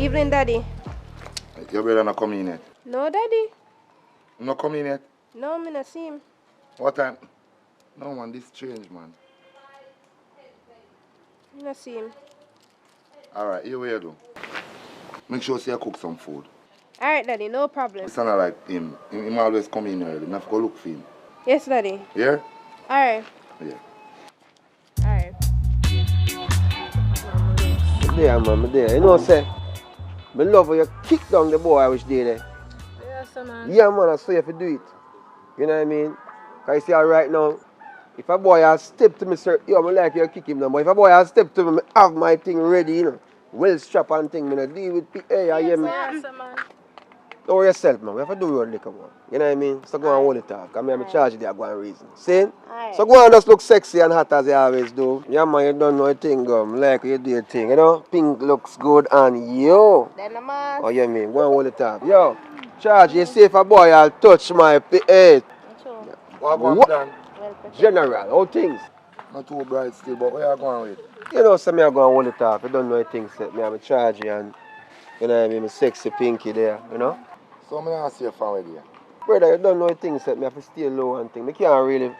Evening, Daddy. Your brother not coming yet? No, Daddy. Not coming yet? No, me not see him. What time? No, man, this strange, man. Me not see him. All right, here we do. Make sure you cook some food. All right, Daddy, no problem. It's not like him. Him always come in early. You have to go look for him. Yes, Daddy. Yeah? All right. Yeah. All right. There, man, there. You know, say, I love how you kick down the boy I wish there. Yes, man. Yeah, man, I saw you if you do it. You know what I mean? Because you see, right now, if a boy has step to me, sir, yo, I like you kick him now. But if a boy has step to me, I have my thing ready, you know. Well strap and thing, I deal with hey, I hear me. Yes, man. Don't worry yourself, man. We have to do road liquor, man. You know what I mean? So go and hold it off. Because I'm charge you there, go and reason. See? So go and just look sexy and hot as you always do. Yeah, man, you don't know a thing, like you do your thing, you know? Pink looks good and yo. Then the man. Oh, you mean? Go and hold it off. Yo, charge, you see if a boy will touch my head. What done? General, all things. Not too bright still, but where you going with? You know, so me I go and hold it off. You don't know a thing, set me, I'm a charge you and, you know what I mean, my sexy pinky there, you know? So I'm going to see your family there. Brother, you don't know a thing, set me have to stay low and thing. I can't really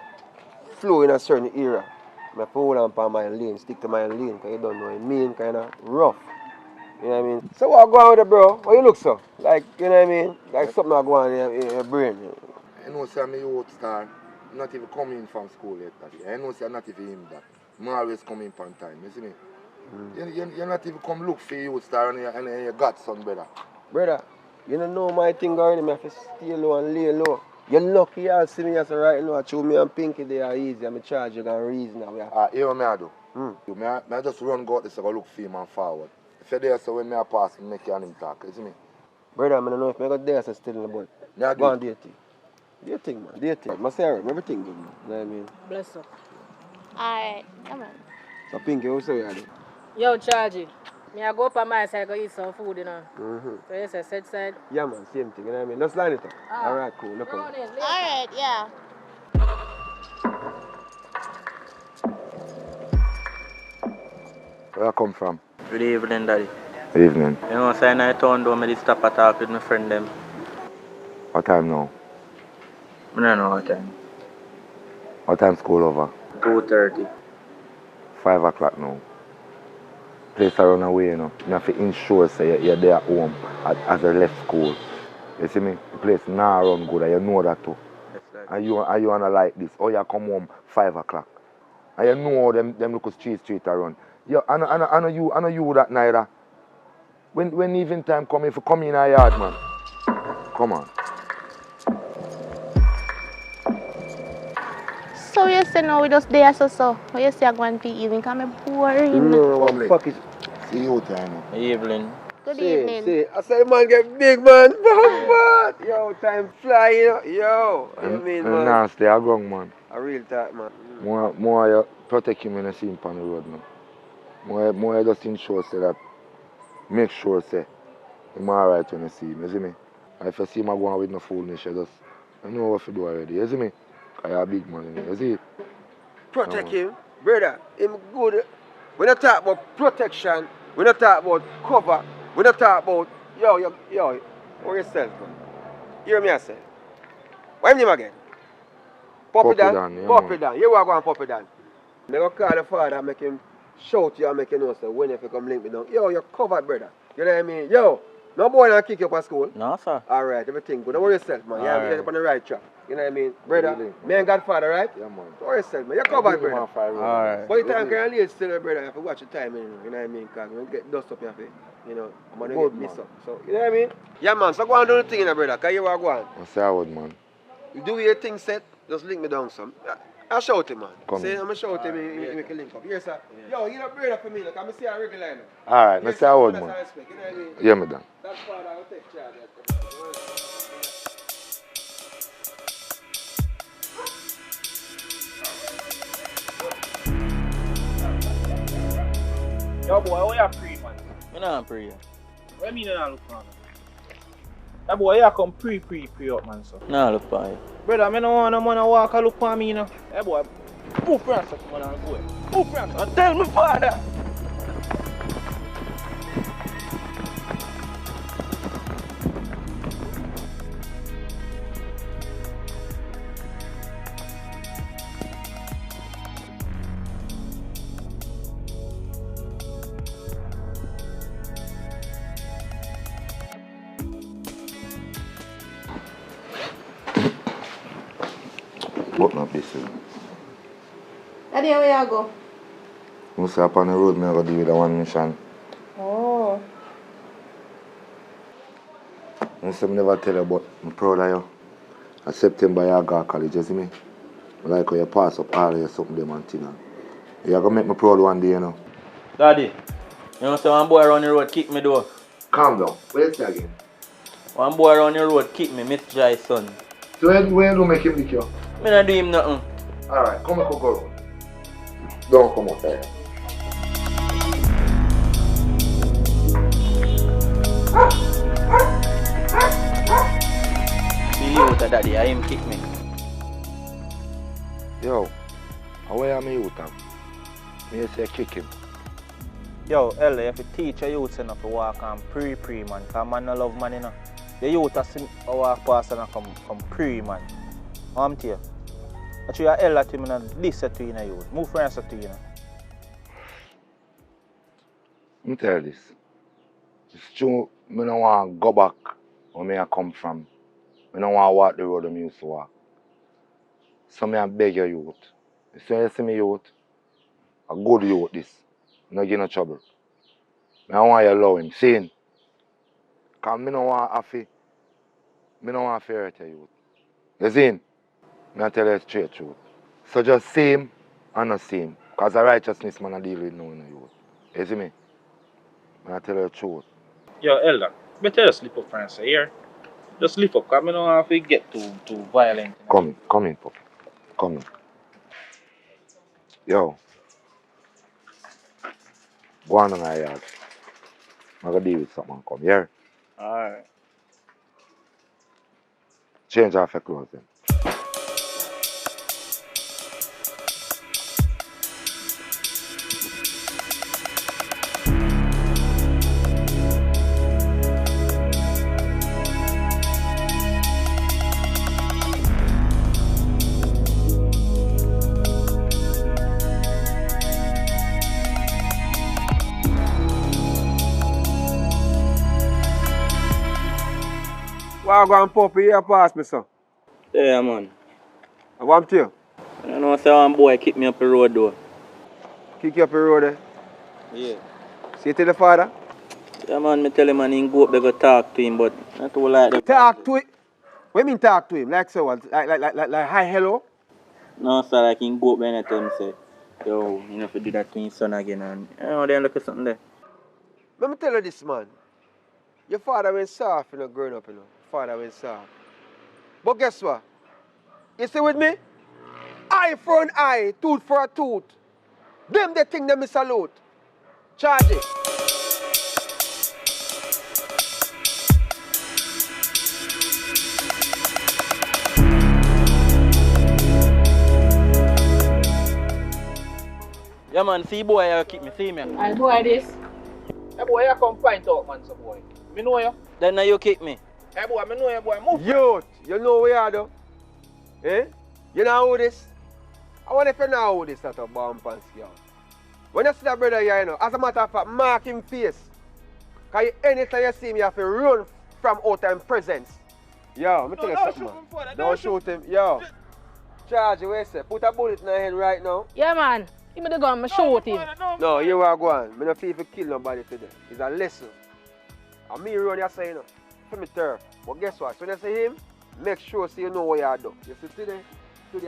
flow in a certain era. I have to hold on for my lane, stick to my lane, because you don't know what I mean, kind of rough. You know what I mean? So what go on with it, bro? What you look so? Like, you know what I mean? Like something that go on in your brain. I know, say I'm a youth star. Not even coming from school yet. Daddy. I know, say I'm not even him that. I'm always coming on time, you see me? You're not even come look for you star and you got some brother. Brother, you don't know my thing already. I have to stay low and lay low. You're lucky you see me as a right now. Chew me and Pinky, they are easy. I'm a charge, you can reason now. Hear what I do? I just run go out this, I go look for him and forward. If you're there, so when I pass, I make you and him talk, you see me? Brother, I don't know if I got there, so still in the boat. Go on, do your thing. Do your thing, man. Do your thing. I say everything good, man. You know what I mean? Bless up. Alright, come on. So Pinky, what's up, you do? Yo, Chargy. Me I go up on my side, go eat some food, you know. So you say set side? Yeah, man, same thing, you know what I mean? Let's line it up. Alright, cool, no problem. Alright, yeah. Where you come from? Good evening, Daddy. Good evening. You know, so I town down, I stop and talk with my friend them. What time now? I don't know what time. What time school over? 2:30. 5 o'clock now. Place around away, you know. You have to ensure say you're there at home as I left school. You see me? The place now run good and you know that too. And you wanna like this. Or you come home 5 o'clock. And you know them look street around. Yo, I know you that neither. When evening time come, if you come in our yard, man. Come on. So you say now we just there so. What you say I'm going to evening? Because I'm boring. No, what fuck is... See you time. Evening. Good evening. See, I said the man get big, man. Yo, time fly, you know. Yo, I mean, man. Nah, stay a ground, man. A real talk, man. More you protect him when you see him on the road, man. More you just ensure say that, make sure say, I'm alright when you see him, you see me? And if you see him going with no foolishness, you just, you know what to do already, you see me? Because you're a big man, you see? Protect him, brother. Him good. When you talk about protection, when you talk about cover, when you talk about, yo, for yourself, man. Hear me I say. What's his name again? Poppy Dan. Yeah, Poppy Dan. You want to go and Poppy Dan. I'm going to call the father and make him shout you and make you know, so when if you come link me down. Yo, you're covered, brother. You know what I mean? Yo, no boy don't kick you up at school. No, sir. Alright, everything good. Don't worry yourself, man. You're up on the right track. You know what I mean? Brother, me and Godfather, right? Yeah, man. Don't worry yourself, man. You're covered, brother. Alright. But the time can leave still, brother. You have to watch your time, you know what I mean? Because when you get dust up, you have to, you know, I'm going to get missed up. So, you know what I mean? Yeah, man. So go and do the thing, you know, brother. Because you are going. I say I would, man. You do your thing set, just link me down some. I'll shout him, man. Come Say, in. I'm going to shout him, we can link up. Yes, sir. Yo, you know, brother for me, like, I'm going to see a regular. Alright, I say I would, man. You know what I mean? Yeah, me done. That's why I will take charge. Yo, boy, what you pre, man? I don't pray. What you mean you don't look for me? That boy, you come pre up, man, so. No, look for you. Brother, I don't want no man to walk and look for me, you know. Hey, boy, move for yourself, man, and go. Move for yourself. And tell me, father. button up this. Daddy, where you go? You say up on the road, me I go deal with the one mission. Oh. You say me never tell you, but I'm proud of you. In September you go to college, you see me? I like how you pass up all your something them and things. You're going to make me proud one day, you know. Daddy, you know, say one boy around the road kick me door. Calm down. Where you say again? One boy around the road kick me, Miss Jai's son. So where you do make him lick you? Me not do him nothing. Alright, come and go around. Don't come up there. See you with daddy, I him kick me. Yo, how am I youth? Me say kick him. Yo, Ella, if you teach your youth enough to walk on pre, man, because man no love man, you know. The youth has seen a walk past and come pre, man. I'm to you. But you are Ella to me and listen to you, know, youth. Move friends to you, know. Let me tell you this. It's true, I don't want to go back where I come from. I don't want to walk the road I used to walk. So I beg your youth. You see me youth, a good youth this. No get no trouble. I want you to allow him. See him. Because I don't want to hurt your youth. You see him? I tell you straight truth. So just see him and not see him. Because the righteousness man I deal with now in the youth. You see me? I tell you the truth. Yo, Elder, better just slip up, friends, here. Just slip up, because I don't have to get too violent. Come in, puppy. Come in. Yo. Go on my yard. I'm going to deal with something. Come here. Alright. Change off your clothes then. Wow, go and puppy, here pass me, son. Yeah, man. I want to you. I don't know, say one boy kick me up the road door. Kick you up the road there. Yeah. See you to the father. Yeah, man, me tell him and he go up there go talk to him, but not too like that. Talk to him. What do you mean talk to him? Like so what? Like hi, hello? No, sir, like he go up there and tell him, say, yo, you know, if you do that to his son again, and you know, then look at something there. Let me tell you this, man. Your father went soft, you know, growing up, you know. Father went soft. But guess what? You see with me? Eye for an eye, tooth for a tooth. Them the thing them me salute. Charge it. Yeah, man, see boy, you kick me, see me. And who are this? Hey, boy, you come find out, man, so boy. Me know you. Then now you kick me. Hey, boy, me know you, boy. Move. Youth, you know where you are, though? Eh? You know who this? I wonder if you know who this at a bomb pants, yo. When you see that brother here, you know, as a matter of fact, mark him face. Because anytime you see him, you have to run from out of him presence. Yo, let me tell you something, man. Don't shoot him. Yo. Charge, where you say? Put a bullet in your head right now. Yeah, man. Give me the gun, I shoot him. No, you are going. I don't feel if you kill nobody today. It's a lesson. And me run you say, you know, for me turf. But guess what? So when you see him, make sure so you know what you do. You see today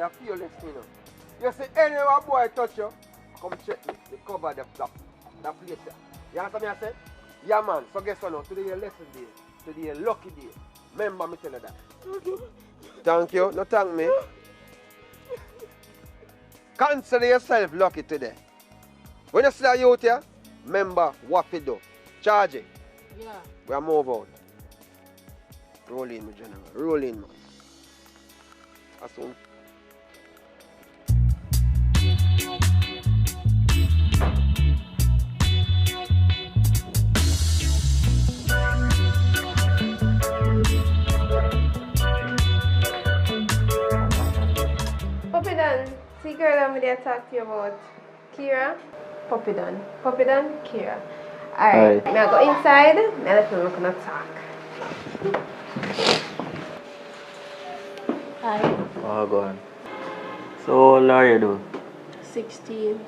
I feel less, you know. You see any boy touch you, come check me. They cover the place there. You understand me I say? Yeah, man. So guess what now? Today your lesson day. Today your lucky day. Remember me tell you that. Thank you. No thank me. Consider yourself lucky today. When you see a youth here, remember what you do. Charge it. Yeah. We are move out. Roll in, my general. Roll in, man. As soon. Puppy Dan, see girl I'm going to talk to you about Kira, Puppy Dan, Kira. Alright, Aye. now go inside, now let me look and talk. Hi. Oh, go on. So how old are you though? 16.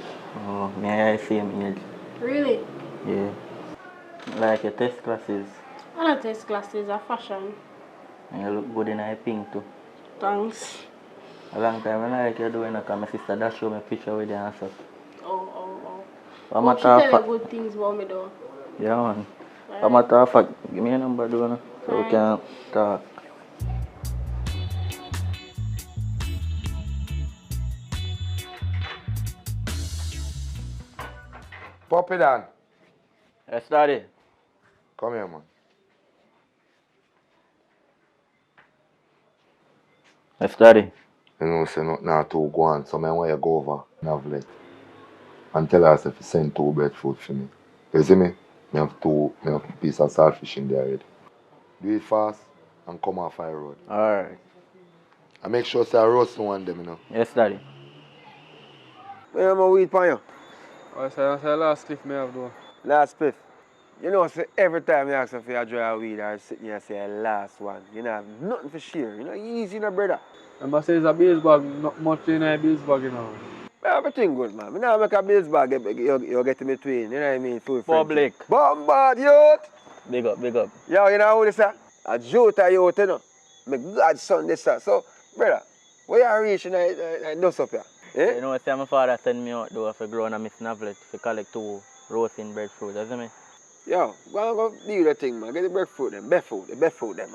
Oh, may I same age? Really? Yeah. Like your test classes. I don't test classes are fashion. And you look good in a pink too. Thanks. A long time I like you doing it because my sister that show me picture with you and stuff. Oh. But Hope she matter of tell you fact, good things about me though. yeah man. But matter of fact, give me a number though, no? So we can talk. Pop it on. Yes, daddy. Come here, man. Yes, daddy. You know, say nothing not too go on, so I want you to go over Navlet and tell us if you send 2 breadfruit for me. You see me? I have a piece of saltfish in there already. Do it fast and come off the road. Alright. And make sure say I roast one them, you know. Yes, daddy. Where am I weed pan you? I say last cliff me have though. Last spliff. You know, say every time you ask if you dry weed, I sit here and say last one. You know, have nothing for share. You know, easy, you know, brother. Remember say it's a base bag, not much in a base bag, you know. Everything good, man. I now make a base bag, you get in between. You know what I mean? Full Public. friendship. Bombard, youth! Big up, big up. Yo, you know who this is? A Jota youth, you know. My godson, this is. So, brother, where you reaching and dust up here? Eh? You know, say my father send me out though for growing a Miss Navlet to collect 2 roasting breadfruit, you see me? Yo, go do the thing, man. Get the breadfruit them, breadfruit them,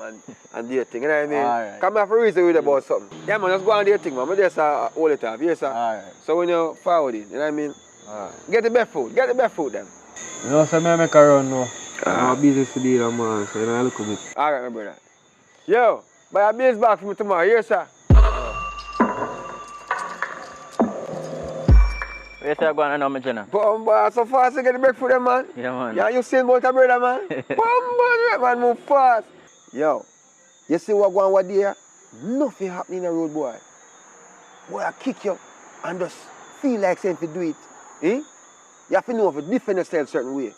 and do your thing, you know what I mean? Alright. Come here for reason with about something. Yeah, man, just go and do your thing, man. I just hold it up, yes, sir? Alright. So when you forward it, you know what I mean? Alright. Get the breadfruit them. You know, say me make a run now. I'm a business to do that, man, so you know, I look a bit. Alright, my brother. Yo, buy a base bag for me tomorrow, yes, sir? Where say you going on, my Jenna? Bomba, so fast to get the breadfruit them, man. Yeah, man. Yeah, you seen about a brother, man? Bomba, man, move fast. Yo, you see what going on what there? Nothing happening in the road, boy. Boy, I kick you and just feel like saying to do it. Eh? You have to know if you defend yourself a certain way.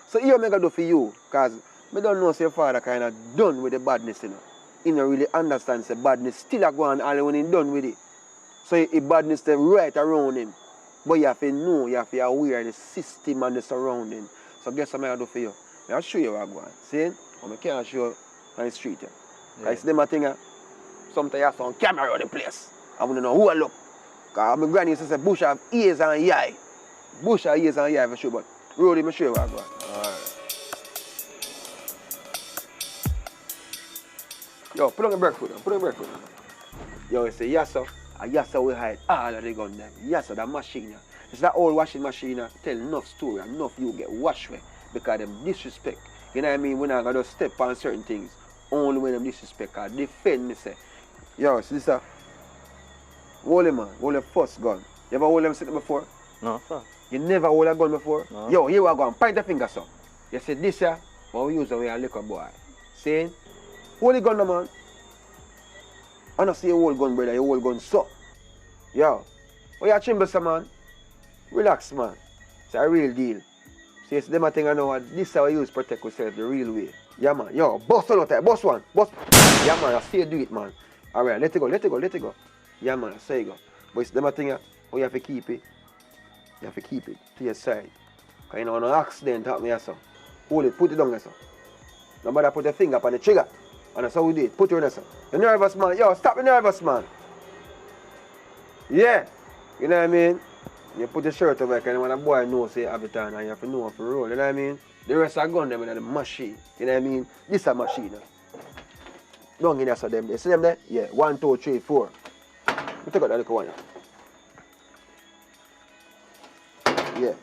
So here I'm going to do for you, because I don't know if your father kind of done with the badness, you know. He don't really understand the badness still a go on all when he done with it. So the badness is right around him. But you have to know, you have to be aware of the system and the surrounding. So guess what I'm going to do for you? I'll show you what I'm going. See? But I can't show you on the street. Yeah. Because them a thing, sometimes you have some camera on the place. I want to know who I look. Because my granny used to say, bush have ears and eye. Bush have ears and eye for sure, but road, I'm show you what I'm going. Alright. Yo, put on the breadfruit. Yo, you say, yes, sir. And yes, sir, we hide all of the gun them. Yes, sir, that machine. It's that old washing machine. Tell enough story. Enough you get washed with because them disrespect. You know what I mean? We're not going to step on certain things. Only when them disrespect. Because defend me, say. Yo, see, sir. Hold him, man. Hold the first gun. You ever hold them sitting before? No, sir. You never hold a gun before? No. Yo, here we go. Point the finger, sir. You say this, sir. But we use it with a little boy. See? Hold the gun, man. I don't see a whole gun, brother. You whole gun, so. Yo, what you chimble, sir, man? Relax, man. It's a real deal. See, it's them a thing I know. This is how you use protect yourself the real way. Yeah, man. Yo, bust one out there. Bust one. Bust. Yeah, man. I see you do it, man. Alright, let it go. Yeah, man. I say you go. But it's them a thing you have to keep it. You have to keep it to your side. Because you know, no accident happen here, sir. Hold it. Put it down there, sir. Nobody put your finger on the trigger. And that's how we do it. Put it on there, sir. You're nervous, man. Yo, stop the nervous, man. Yeah. You know what I mean? You put your shirt over and when a boy knows say have it on and you have to know how to roll. You know what I mean? The rest are gun them in the machine. You know what I mean? This is a machine. Don't get there, them. You see them there? Yeah. 1, 2, 3, 4. You take out that little one. Yeah.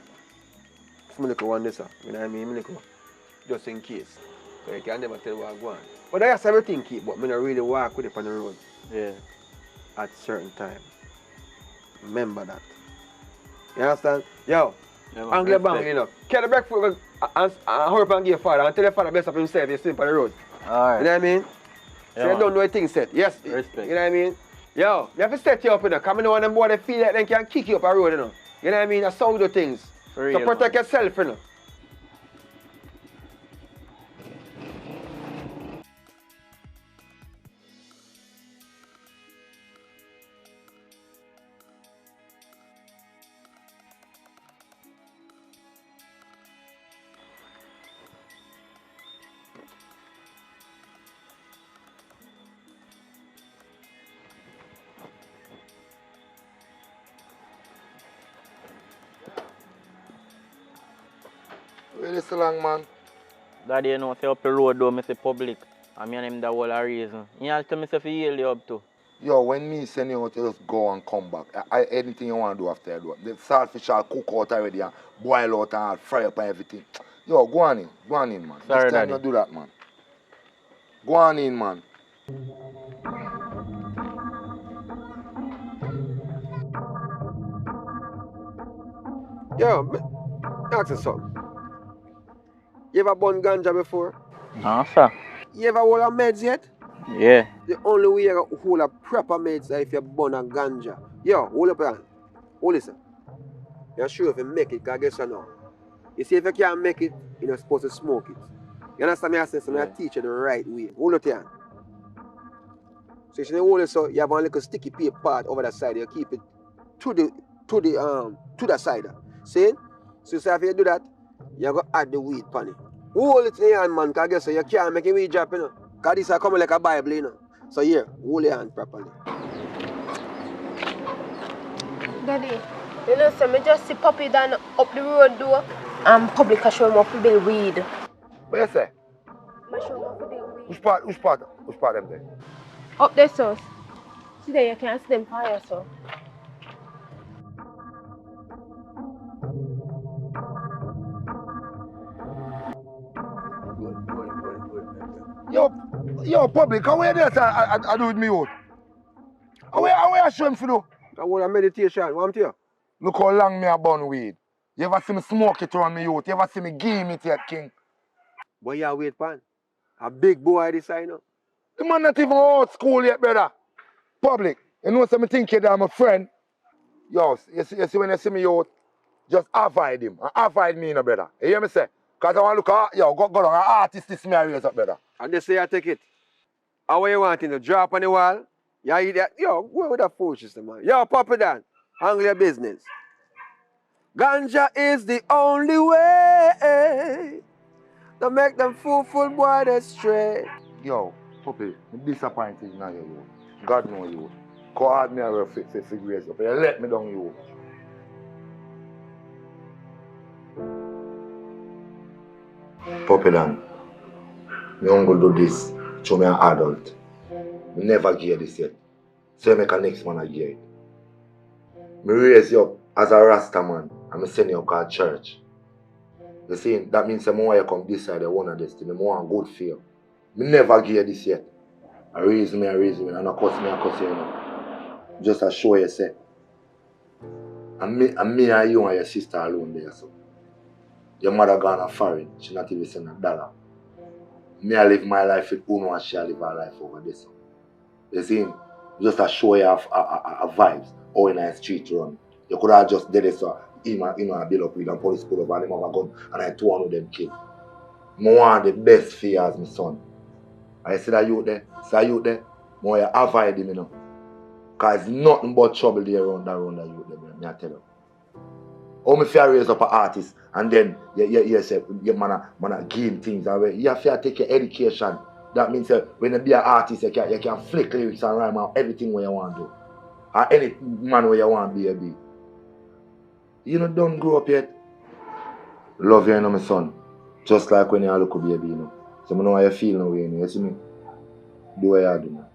It's my little one this, sir. You know what I mean? My little one. Just in case. So you can never tell what I want. But I have everything keep, but I don't really walk with it on the road. Yeah. At certain time. Remember that. You understand? Yo, Yeah, and get bang, you know. Carry the breakfast and hurry up and give your father and tell your father best of himself you sleep on the road. Alright. You know what I mean? Yeah, So you don't know the thing set. Yes. Respect. You know what I mean? Yo, you have to set you up, you know. Come in on them boy they feel like they can kick you up a road, you know. You know what I mean? That's how we do things. For real, So protect man. yourself, you know. this long, man. God, you know, if you up the road, though, I say public. I mean, him the whole a reason. He has to me say, heal you up too. Yo, when me send you out, you just go and come back. Anything you want to do after you do it. The saltfish I'll cook out already and boil out and I'll fry up and everything. Yo, go on in, man. Sorry, Next time Daddy. you do that, man. Go on in, man. Yo, ask you something. You ever burn ganja before? No, sir. You ever hold a meds yet? Yeah. The only way you can hold a proper meds is if you burn a ganja. Yo, hold up your hand. Hold this. You're sure if you make it, because guess what now? You see, if you can't make it, you're not supposed to smoke it. You understand me? I say, so I teach you the right way. Hold up your hand. So if you hold it so, you have a little sticky paper part over the side. You keep it to the side. See? So if you do that, you go add the weed pan it. Hold it in your hand, man, because guess what? You can't make a weed drop, you know. Because this is coming like a Bible, you know. So here, hold your hand properly. Daddy, you know, so I just see Poppy down up the road door and public show him up to build weed. What you say? I show him up to build weed. Which part them there? Up there, so. See there, you can see them fire, so. Yo, public, how are you there, I do with me out? How are you showing for do? I want a meditation, what I'm telling you? Look how long me a burn weed. You ever see me smoke it around me youth? You ever see me give it yet, king? But you wait, pan. A big boy this I know. The man not even out school yet, brother. Public, you know something think you're my friend? Yo, you see when you see me youth, just avoid him. And avoid me, brother. You hear me say? Because I want to look at, yo, go down, an artist this me I raise up, brother. And they say I take it. How you want to drop on the wall? You eat that? Yo, go with that foolishness, man. Yo, Papa Dan, handle your business. Ganja is the only way to make them fool boy that stray. Yo, Puppy, I'm disappointed now, you. God know you. Call me a for grace up. You let me down, you. Puppy Dan, my uncle do this to me an adult. Me never gear this yet. So you make a next man a gear it. Me raise you up as a Rasta man and me send you up to church. You see, that means that more you come this side, you want a destiny, more and good for you. Me never gear this yet. I raise me, and I cuss you, you know. Just to show you, say. And me and you and your sister alone there, so. Your mother gone a foreign, she not even send $1. Me I live my life with Uno and she live her life over there, so. You see, just to show you a vibes, how in the street run. You could have just did it so him and build up with and police pull over and him have a gun and I two one of them kids. I want the best for you as my son. I see that youth there, more you avoid him, you know. Because nothing but trouble there around that youth there, man, I tell you. How me fear raise up an artist and then you say, you man give him things away. You have to take your education. That means when you be an artist, you can flick lyrics and rhyme out everything what you want to do. Or any man where you want to be. You know, don't grow up yet. Love you, you know, my son. Just like when you look a baby, you know. So I know how you feel now, you know. You see me? Do what you do, man.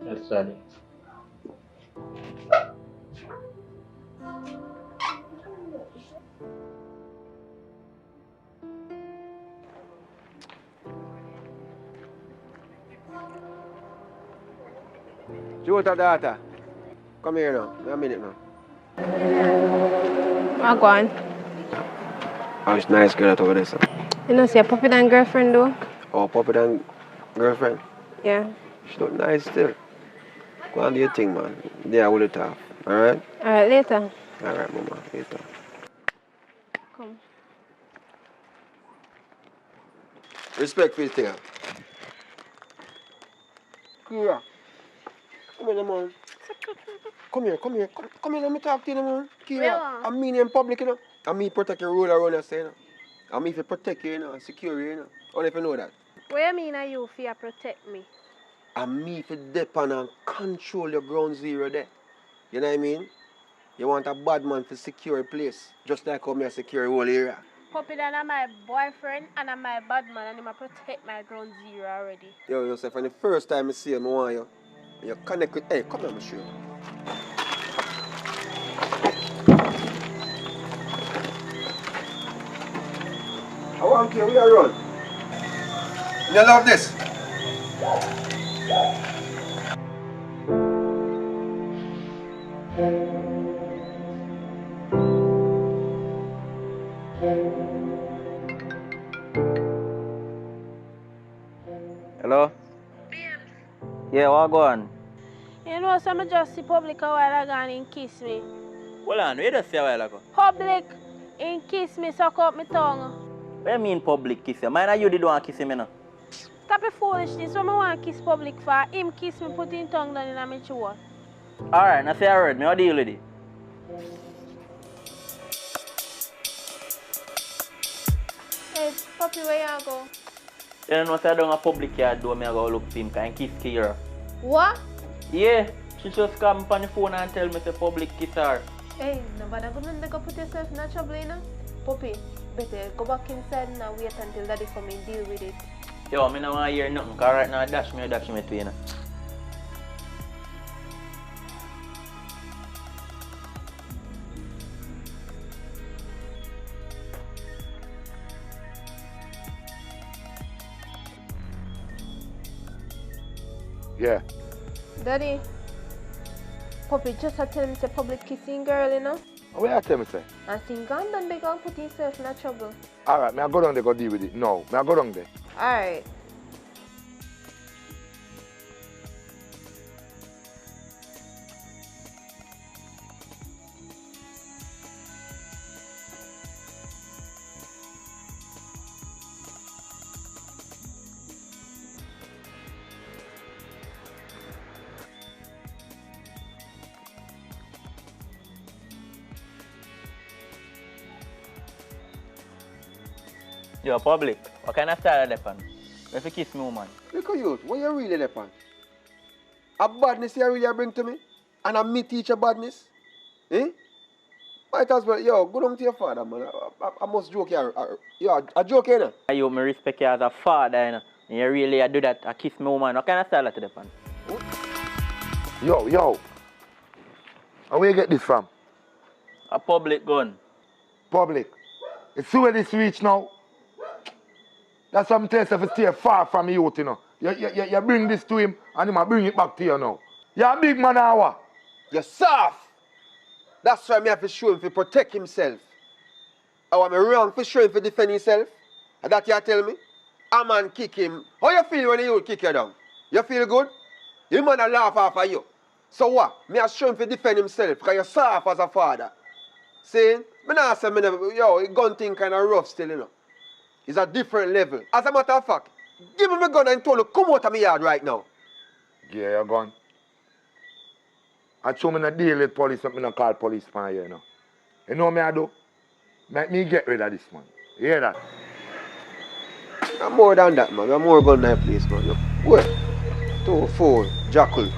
Yes, Daddy. Jota daughter, come here now. Wait a minute now. I'm going. Oh, it's nice girl that over there, sir. You know, see a Poppy Dan girlfriend though? Oh, Papa Dan girlfriend? Yeah. She look nice still. Go on do your thing, man. Yeah, I will it off. Alright? Alright, later. Alright, mama. Later. Come. Respect for your thing. Kira. Come here, man. Come here. Come here, let me talk to you, man. Kira, Yeah. I'm mean in public, you know. And me protect your road around us, you know. And me if you protect you, you know, and secure you, you know. Only if you know that. What you mean are you fear protect me? And me if you depend and control your ground zero there. You know what I mean? You want a bad man to secure a place, just like how me I secure the whole area. Puppy Dan are my boyfriend and I'm my bad man and he might protect my ground zero already. Yo, Joseph, and the first time I see him, I want you. You connect with. Hey, come here, I'm sure. I want you, we are run. You love this? Hello? Yeah, what go on? You know, some just see public a while ago and he kiss me. Hold on, wait just say a while ago. Public, he kiss me, suck up my tongue. What you mean public kiss you? Mine and you did want to kiss him, you know? Stop your foolishness. What I want to kiss public for? Him kiss me, put his tongue down in my throat. Alright, now say a word, me how deal with it? Hey, puppy, where you go? You don't know say I don't a public yard door, me I go look for him and kiss Kira. What? Yeah, she just come on the phone and tell me say public kiss her. Hey, nobody go put yourself in trouble, you know? Puppy, better go back inside and wait until daddy come and deal with it. Yo, I don't want to hear nothing, because right now dash me to you know. Yeah. Daddy, Puppy just tell him say public kissing girl, you know? What you tell me say? And think gone done big and put himself in trouble. Alright, me I go down there go deal with it. No, me I go down there. Alright. Yo, public, what kind of style are that on? If you kiss me, woman. Look at you, what you really left on? A badness you really bring to me? And a me teach a badness? Eh? Might as well, yo, go down to your father, man. I must joke here. Yo, I joke here, now. You me respect you as a father, you know. And you really do that, I kiss me, woman. What kind of style are that on? Yo. And where you get this from? A public gun. Public. You see where this reach now? That's why I'm telling you to stay far from the youth, you know. You bring this to him and he might bring it back to you now. You're a big man now. You're soft. That's why I have to show him to protect himself. I want me wrong for show him to defend himself. And that you tell me? A man kick him. How you feel when you kick you down? You feel good? You man a laugh off of you. So what? Me I show him to defend himself because you're soft as a father. See? Me not say me never, yo, gun thing kind of rough still, you know. It's a different level. As a matter of fact, give me my gun and tell you, come out of my yard right now. Yeah, you're gone. I told me not deal with police, but me not call police for you, you know. You know what I do? Make me get rid of this, man. You hear that? I'm more than that, man. You're more gun than that place, man. What? 2, 4, jackal.